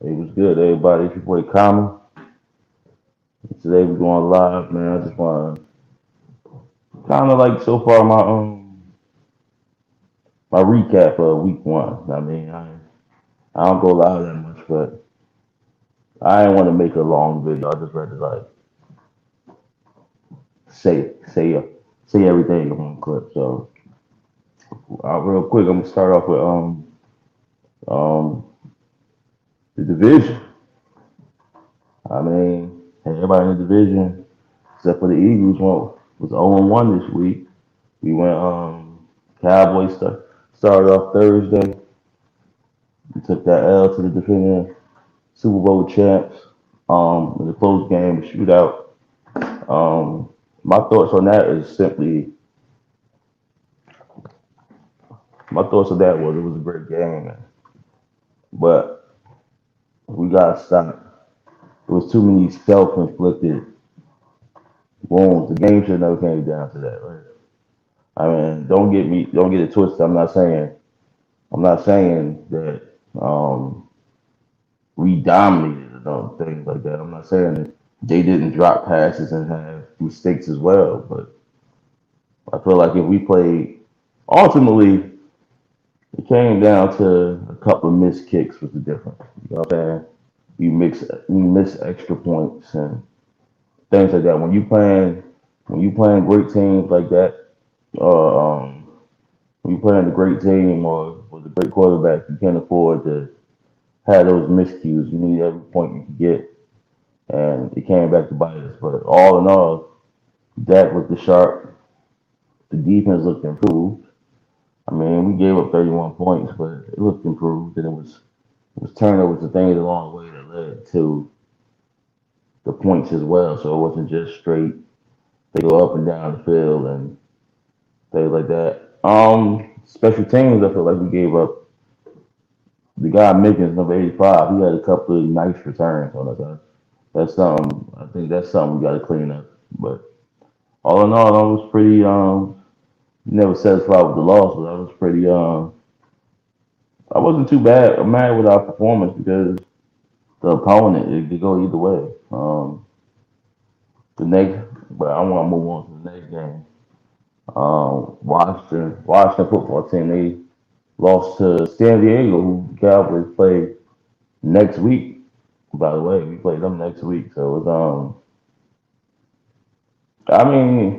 It was good, everybody. It's your boy Kama. Today we're going live, man. I just want to kind of like so far my recap of week one. I don't go live that much, but I didn't want to make a long video. I just rather like say say uh, say everything in one clip. So real quick, I'm gonna start off with um the division. Everybody in the division except for the Eagles was 0-1 this week. We went Cowboys started off Thursday. We took that L to the defending Super Bowl champs. In the close game, the shootout. Um, my thoughts on that is simply my thoughts on that was it was a great game, man. But we got to stop. There was too many self-inflicted wounds. The game should never came down to that, right? Don't get it twisted. I'm not saying that um, we dominated or things like that. I'm not saying that they didn't drop passes and have mistakes as well, but I feel like if we played, ultimately, it came down to a couple of missed kicks was the difference. You know what I'm saying? You miss extra points and things like that. When you playing great teams like that, or when you playing a great team or with a great quarterback, you can't afford to have those miscues. You need every point you can get, and it came back to bite us. But all in all, Dak looked sharp. The defense looked improved. We gave up 31 points, but it looked improved, and it was turnovers and things along the way that led to the points as well. So it wasn't just straight they go up and down the field and things like that. Special teams, I feel like we gave up. The guy Mickens, number 85, he had a couple of nice returns on us. That's something. I think that's something we got to clean up. But all in all, I was pretty never satisfied with the loss, but I was pretty I wasn't too bad. I'm mad with our performance because the opponent it could go either way. The next, but I want to move on to the next game. Washington football team they lost to San Diego, who the Cowboys play next week. By the way, we play them next week, so it was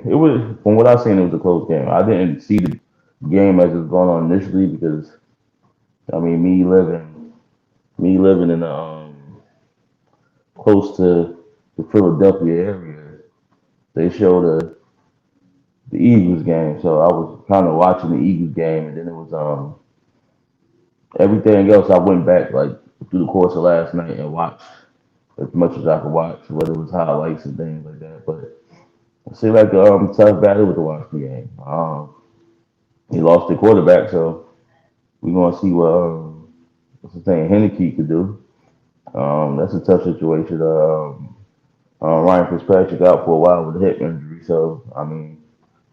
it was from what I seen, it was a close game. I didn't see the game as it was going on initially because I mean me living in the close to the Philadelphia area, they showed the Eagles game, so I was kind of watching the Eagles game, and then it was everything else. I went back like through the course of last night and watched as much as I could watch, whether it was highlights and things like that. But it seemed like a tough battle with the Washington game. He lost the quarterback, so we're gonna see what's the thing Henneke could do. That's a tough situation. Ryan Fitzpatrick out for a while with a hip injury, so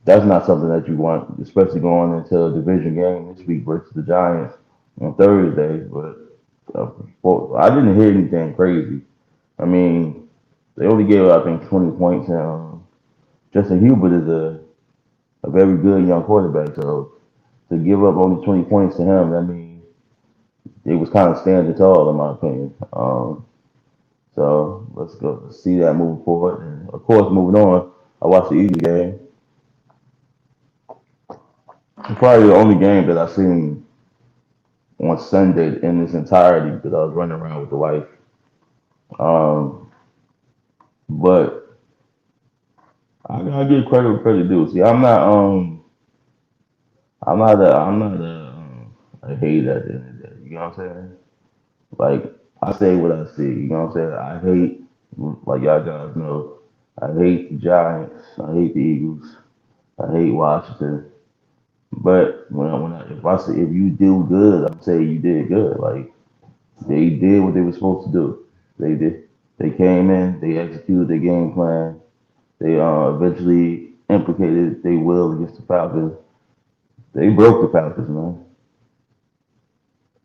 that's not something that you want, especially going into a division game this week versus the Giants on Thursday. But I didn't hear anything crazy. I mean, they only gave I think 20 points, and Justin Hubert is a very good young quarterback. So to give up only 20 points to him, I mean, it was kind of standing tall in my opinion. So let's see that moving forward. And of course, moving on, I watched the Eagles game. Probably the only game that I seen on Sunday in its entirety because I was running around with the wife. Um, but I gotta give credit where credit due. See, I'm not a hater at the end of the day. You know what I'm saying? Like I say what I see. You know what I'm saying? I hate, like y'all guys know, I hate the Giants. I hate the Eagles. I hate Washington. But if I say if you do good, I'm saying you did good. Like they did what they were supposed to do. They did. They came in. They executed their game plan. They eventually implicated their will against the Falcons. They broke the Falcons, man.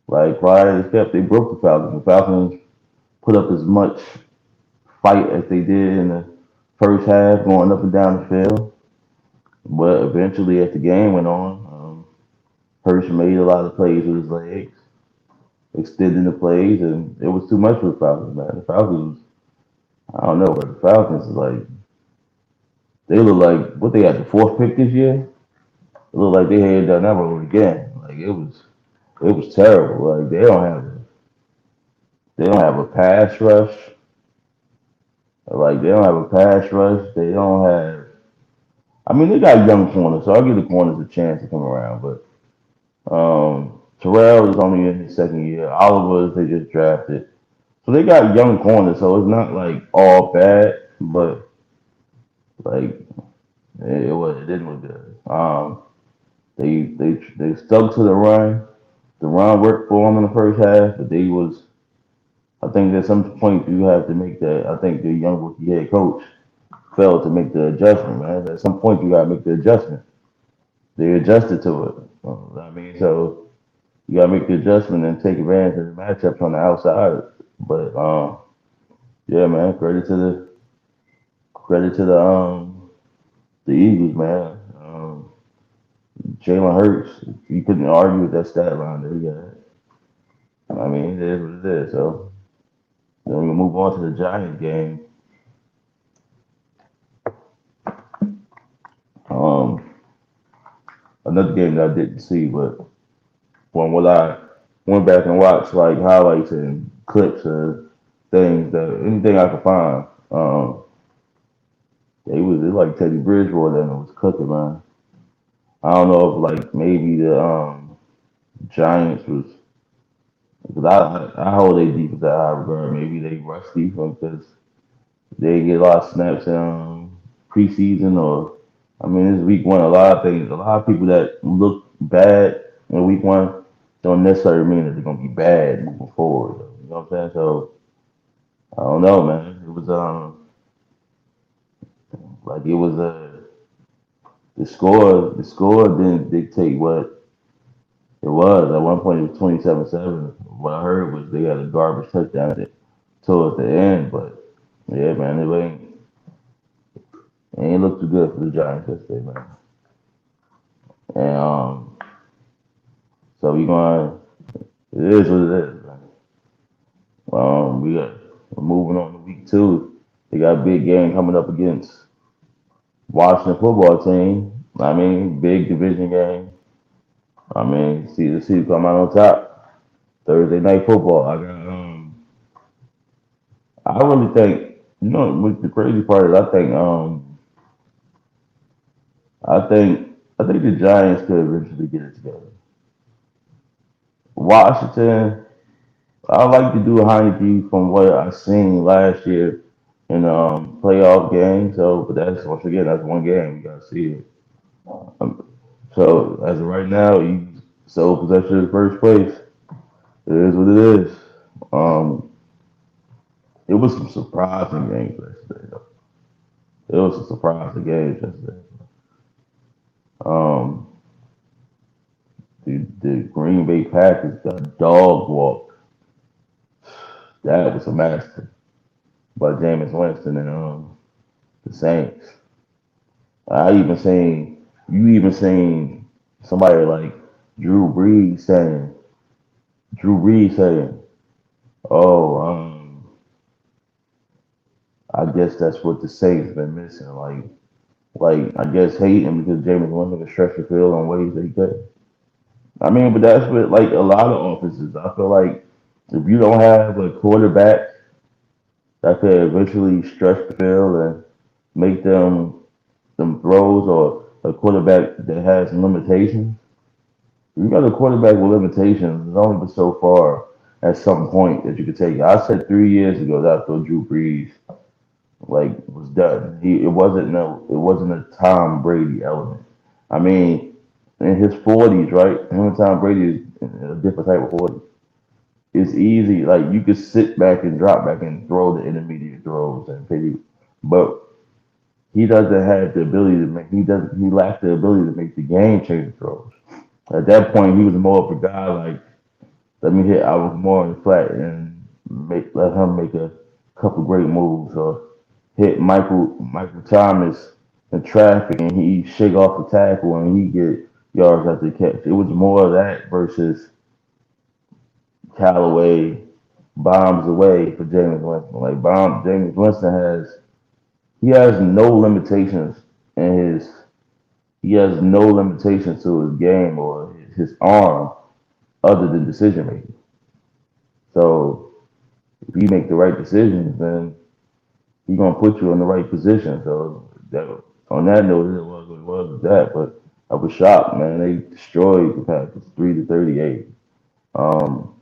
Like prior to the step, they broke the Falcons. The Falcons. put up as much fight as they did in the first half, going up and down the field. But eventually, as the game went on, Hurst made a lot of plays with his legs, extending the plays, and it was too much for the Falcons, man. The Falcons, I don't know, but the Falcons is like they look like what they had the fourth pick this year. It looked like they had done that over again. Like it was terrible. Like they don't have a pass rush. Like they don't have a pass rush. They don't have. I mean, they got young corners, so I'll give the corners a chance to come around. But Terrell is only in his second year. Oliver, they just drafted. So they got young corners, so it's not like all bad, but like it didn't look good. They stuck to the run. The run worked for them in the first half, but they was I think at some point you have to make that. I think the young rookie head coach failed to make the adjustment, man. At some point you gotta make the adjustment. They adjusted to it. I mean, so you gotta make the adjustment and take advantage of the matchups on the outside. But yeah, man, credit to the Eagles, man. Jalen Hurts, you couldn't argue with that stat line that he got. I mean, it is what it is. So then we move on to the Giants game. Um, Another game that I didn't see, but from what I went back and watched, like highlights and clips and things that anything I could find, it like Teddy Bridgewater and it was cooking, man. I don't know if like maybe the Giants was because I hold their defense at high regard. Maybe they rush defense because they get a lot of snaps in preseason or I mean it's week one. A lot of things, a lot of people that look bad in week one don't necessarily mean that they're gonna be bad moving forward. You know what I'm saying? So I don't know, man. It was like it was the score didn't dictate what it was. At one point, it was 27-7. What I heard was they had a garbage touchdown towards the end, but yeah, man, it ain't look too good for the Giants yesterday, man. And so we going. It is what it is, man. We're moving on to week two. They got a big game coming up against Washington football team. I mean, big division game. I mean, see who come out on top. Thursday night football. I really think what the crazy part is I think the Giants could eventually get it together. Washington, I like to do Heineke from what I seen last year in playoff game. So, but that's once again that's one game. You gotta see it. Um, so as of right now, you sole possession of first place. It is what it is. Um, it was some surprising games yesterday. Though. It was some surprising games yesterday. Um, the Green Bay Packers got a dog walk. That was a master by Jameis Winston and the Saints. I even seen you even seen somebody like Drew Brees saying Drew Brees saying, "Oh, I guess that's what the Saints been missing." Like I guess hating because Jameis Winston can stretch the field in ways that he could. I mean, but that's what like a lot of offenses. I feel like if you don't have a quarterback that could eventually stretch the field and make them throws or a quarterback that has limitations. You got a quarterback with limitations. There's only but so far at some point that you could take it. I said 3 years ago that I thought Drew Brees was done. It wasn't a Tom Brady element. I mean, in his 40s, right? Him and Tom Brady is a different type of 40. It's easy. Like you could sit back and drop back and throw the intermediate throws and pay. But he doesn't have the ability to make. He lacks the ability to make the game changing throws. At that point, he was more of a guy like let me hit. I was more in the flat and let him make a couple great moves or hit Michael Thomas in traffic and he shake off the tackle and he get yards after the catch. It was more of that versus Callaway bombs away for James Winston. James Winston has no limitations in his he has no limitations to his game or his arm other than decision making. So if you make the right decisions, then he's gonna put you in the right position. So that, on that note, it was what it was with that. But I was shocked, man. They destroyed the Packers 3-38. Um,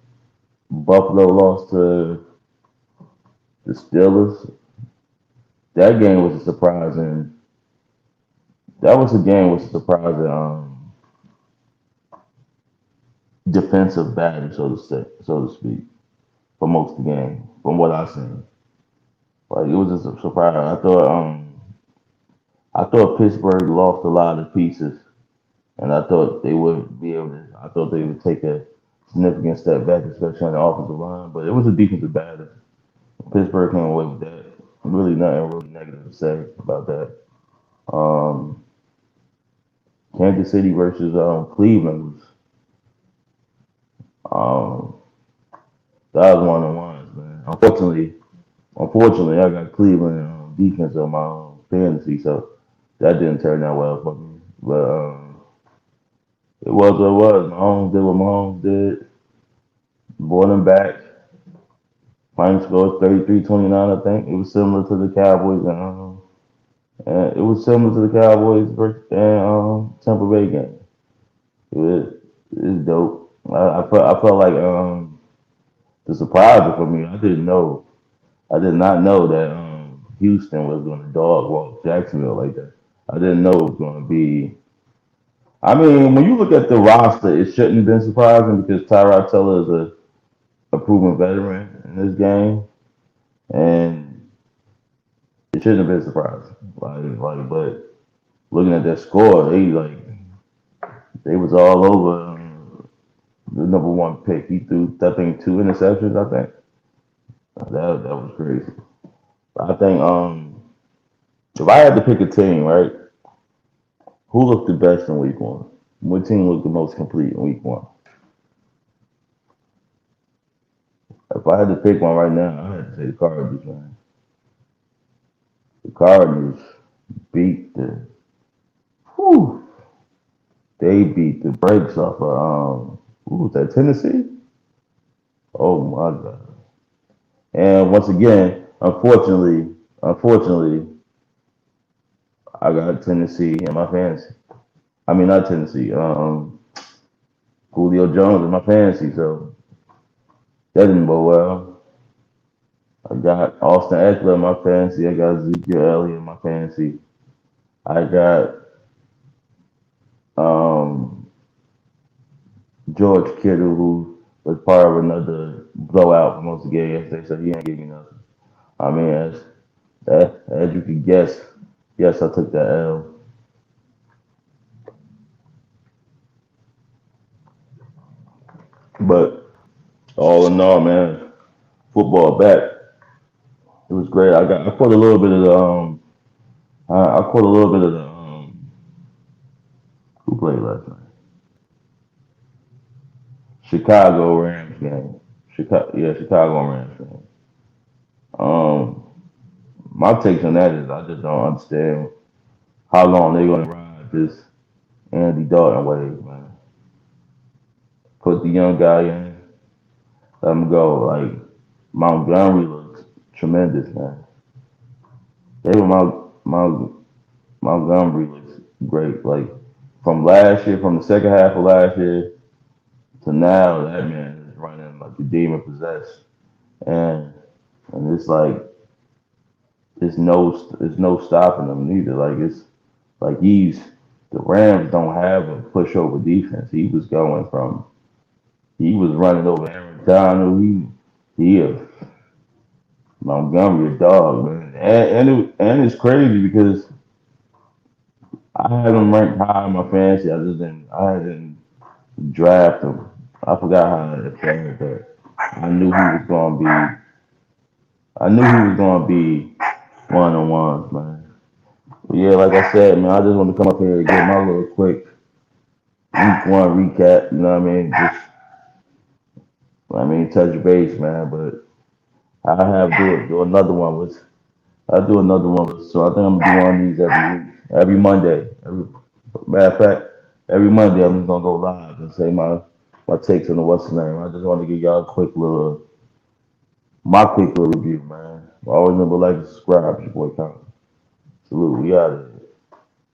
Buffalo lost to the Steelers. That game was a surprising. That was a game with a surprising defensive battle, so to speak, for most of the game, from what I seen. Like it was just a surprise. I thought Pittsburgh lost a lot of pieces, and I thought they would be able to. I thought they would take a significant step back, especially on the offensive line. But it was a defensive battle. Pittsburgh came away with that. Really nothing really negative to say about that. Um, Kansas City versus Cleveland was um, that was one of the ones, man. Unfortunately, I got Cleveland defense on my fantasy, so that didn't turn out well for me. But it was what it was. Mahomes did what Mahomes did. Brought him back. Final score 33-29, I think. It was similar to the Cowboys and it was similar to the Cowboys versus Tampa Bay game. It's dope. I felt like the surprise for me. I did not know that Houston was going to dog walk Jacksonville like that. I didn't know it was going to be. I mean, when you look at the roster, it shouldn't have been surprising because Tyrod Taylor is a proven veteran in this game, and it shouldn't have been surprising. But looking at that score, they was all over the number one pick. He threw, I think, two interceptions. I think that was crazy. I think if I had to pick a team, right, who looked the best in week one? What team looked the most complete in week one? If I had to pick one right now, I had to say the Cardinals, man. The Cardinals beat the whew, they beat the brakes off of who was that, Tennessee? Oh my god. And once again, unfortunately, I got Tennessee in my fantasy. I mean not Tennessee, Julio Jones in my fantasy, so that didn't go well. I got Austin Eckler in my fantasy. I got Ezekiel Elliott in my fantasy. I got um, George Kittle, who was part of another blowout for most of the game yesterday, so he ain't giving me nothing. I mean, as you can guess, yes, I took that L. But all in all, man, football back. It was great. I caught a little bit of the I caught a little bit of the who played last night? Chicago Rams game. Chicago Rams game. Um, my take on that is I just don't understand how long they're gonna ride this Andy Dalton wave, man. Put the young guy in, let him go. Like Montgomery looks tremendous, man. David Montgomery looks great. Like from last year, from the second half of last year to now, that man is running like a demon possessed, and and it's like it's no stopping him neither. Like it's like the Rams don't have a pushover defense. He was running over Aaron Donald. He Montgomery a dog, man. And it's crazy because I had him ranked high in my fantasy. I didn't draft him. I forgot how it played, but I knew he was gonna be. I knew he was gonna be one on ones, man. But yeah, like I said, man, I just want to come up here and get my little quick week one recap. You know what I mean? Just, touch base, man. But I have do another one with. I do another one with. So I think I'm gonna do one of these every week, every Monday. Matter of fact, every Monday I'm just gonna go live and say my takes on the what's the name. I just want to give y'all a quick little review, man. Always remember like and subscribe. It's your boy Count. Salute. We out of here.